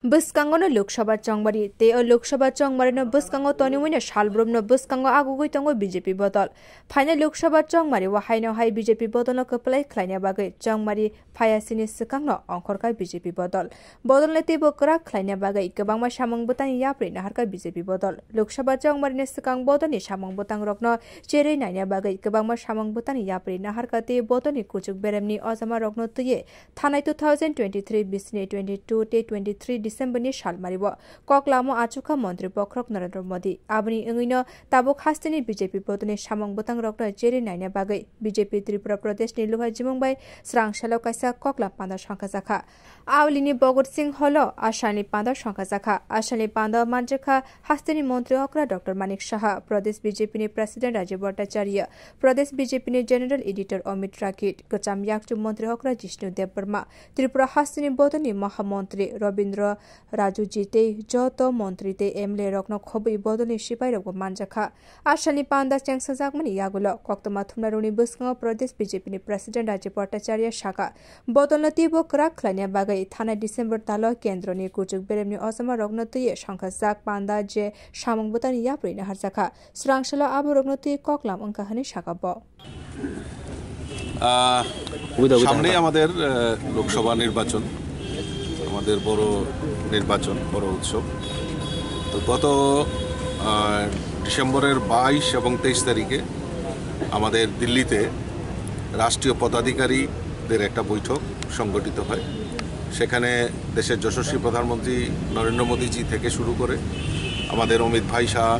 Buskango Loksabar Chongbari, they are Loksabar Chongbari no Buskango Tony Winner Shalbrum no Buskango Aguitongo BJP bottle. Final Loksabar Chongmari, Wahino High BJP bottle no couple Kleiner Bagay, Chongmari, Payasini Sakano, Onkorka BJP bottle. Bottle Letibo Krak, Kleiner Bagay, Kabama Shamong Butan Yapri, Naharka BJP bottle. Loksabar Chongmari Nesakang Botany, Shamong Butang Rockno, Cherry Nanya Bagay, Kabama Shamong Butan Yapri, Naharkate, Botany Kuchuk Beremni, Ozama Rockno Tuye, Thana 2023, Bisne 22, 23 December ni shal maribo koklamo achuka mantri pokrok Narendra Modi abni engino tabok hastini BJP potoni samong botang rokno jeri naina bagai BJP Tripura Pradesh ni luha jimongbai srang shalo kaisa kokla panda shangka jakha awlini Bogot Singh holo ashani panda shangka jakha ashani panda manjekha hastini mantri okra Dr. Manik Shaha Pradesh BJP ni President Rajiv Bhattacharya Pradesh BJP ni General Editor Amit Rakit Kocham yakchu mantri okra Jishnu Dev Burma Tripura hastini botoni Mahamantri Robindra Raju Jite Joto Montri te Emle Rokno Khobi Bodoni Shipai Rogo Manjaka Ashani Panda Changsa Zakmani Yagulo Koktama Thumnaruni Buskango Pradesh BJP ni President Rajiv Bhattacharya Shaka Bodolati Bo Krak Klania Bagai Thana December Talo Kendroni Kuchuk Beremni Osama Rogno Tuye Shankha Zak Panda Je Shamong Butani Yapri Nahar Zaka Srangshalo Abu Rogno Tuye Koklam Unkahani Shaka Bo সামনে আমাদের লোকসভা নির্বাচন আমাদের বড় নির্বাচন বড় উৎসব তো গত ডিসেম্বরের 22 এবং 23 তারিখে আমাদের দিল্লিতে রাষ্ট্রীয় পদাধিকারীদের একটা বৈঠক সংগঠিত হয় সেখানে দেশের যশস্বী প্রধানমন্ত্রী নরেন্দ্র মোদীজি থেকে শুরু করে আমাদের অমিত ভাই শাহ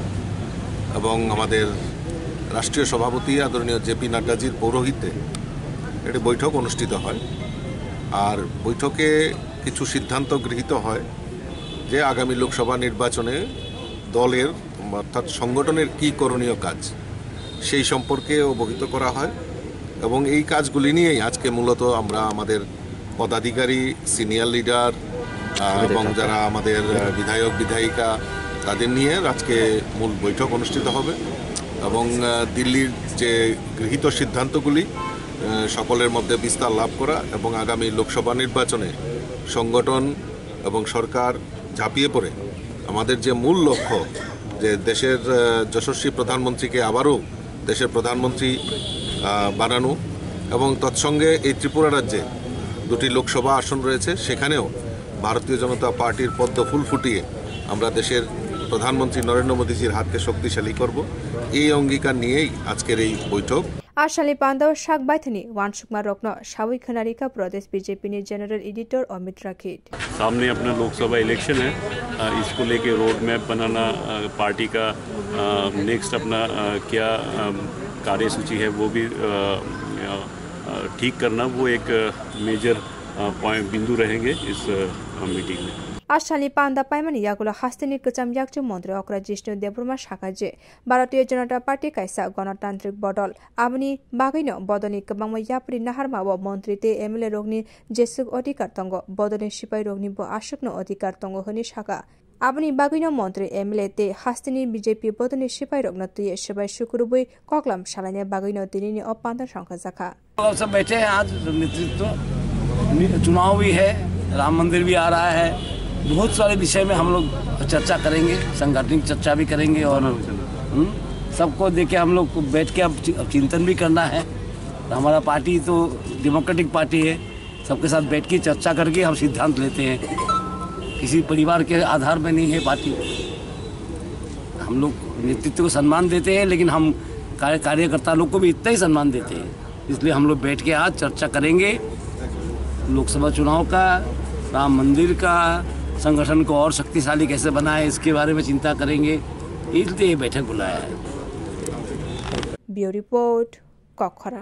এবং আমাদের রাষ্ট্রীয় সভাপতি আদরণীয় জেপি নাড্ডাজির পৌরোহিত্যে একটি বৈঠক অনুষ্ঠিত হয় আর বৈঠকে কিছু সিদ্ধান্ত গৃহীত হয় যে আগামী লোকসভা নির্বাচনে দলের অর্থাৎ সংগঠনের কি করণীয় কাজ সেই সম্পর্কে অবহিত করা হয় এবং এই কাজগুলি নিয়েই আজকে মূলত আমরা আমাদের পদাধিকারী সিনিয়র লিডার এবং যারা আমাদের বিধায়ক বিধায়িকা তাদের নিয়ে আজকে মূল বৈঠক অনুষ্ঠিত হবে এবং দিল্লির যে গৃহীত সিদ্ধান্তগুলি সকলের মধ্যে বিস্তার লাভ করা এবং আগামী লোকসভা নির্বাচনে সংগঠন এবং সরকার ঝাঁপিয়ে পড়ে আমাদের যে মূল লক্ষ্য যে দেশের যশস্বী প্রধানমন্ত্রীকে আবারও দেশের প্রধানমন্ত্রী বানানো এবং তৎসঙ্গে এই ত্রিপুরা রাজ্যে দুটি লোকসভা আসন রয়েছে সেখানেও ভারতীয় জনতা পার্টির পদ্ম ফুল ফুটিয়ে আমরা দেশের প্রধানমন্ত্রী নরেন্দ্র মোদীজির হাতকে শক্তিশালী করব এই অঙ্গীকার নিয়েই আজকের এই বৈঠক Ashali Panda Shak Baithani, Wanshukma Rokno, Shawi Khanarika Pradesh BJP ni General Editor Amit Rakit. सामने अपना लोकसभा इलेक्शन है इसको लेके रोड मैप बनाना पार्टी का नेक्स्ट अपना क्या कार्यसूची है वो भी ठीक करना वो एक मेजर पॉइंट बिंदु रहेंगे इस मीटिंग में Ashali Panda Paimani Yagulo Hastini Kucham Yakchu Mondre Okra Jishnu Deburma Shakaje Bharatiya Janata Party Kaisa Ganatantrik Bodol Abni Bagino Bodoni Kabangma Yapri Naharma Bo Montri Te Emile Rogni Jesuk Odikar Tongo Bodoni Shipai Rogni Bo Ashukno Odikar Tongo Honi Shaka Abni Bagino Montri Emile Te Hastini BJP Bodoni Shipai Rogno Tuye Shibai Shukurubui Koklam Shalanya Bagino Dinini Opanda Shankha Zaka आप सब बैठे हैं आज नेतृत्व चुनाव भी है राम मंदिर भी आ रहा है बहुत सारे विषय में हम लोग चर्चा करेंगे संगठनिक चर्चा भी करेंगे और सबको देखे हम लोग को बैठ के अब चिंतन भी करना है हमारा पार्टी तो डेमोक्रेटिक पार्टी है सबके साथ बैठ के चर्चा करके हम सिद्धांत लेते हैं किसी परिवार के आधार पर नहीं है पार्टी हम लोग नेतृत्व को सम्मान देते हैं लेकिन हम कार्यकर्ता लोग को भी इतना ही सम्मान देते हैं इसलिए हम लोग बैठ के आज चर्चा करेंगे लोकसभा चुनाव का राम मंदिर का संगठन को और शक्तिशाली कैसे बनाए इसके बारे में चिंता करेंगे इसलिए ये बैठक बुलाया है ब्यूरो रिपोर्ट कोखरा।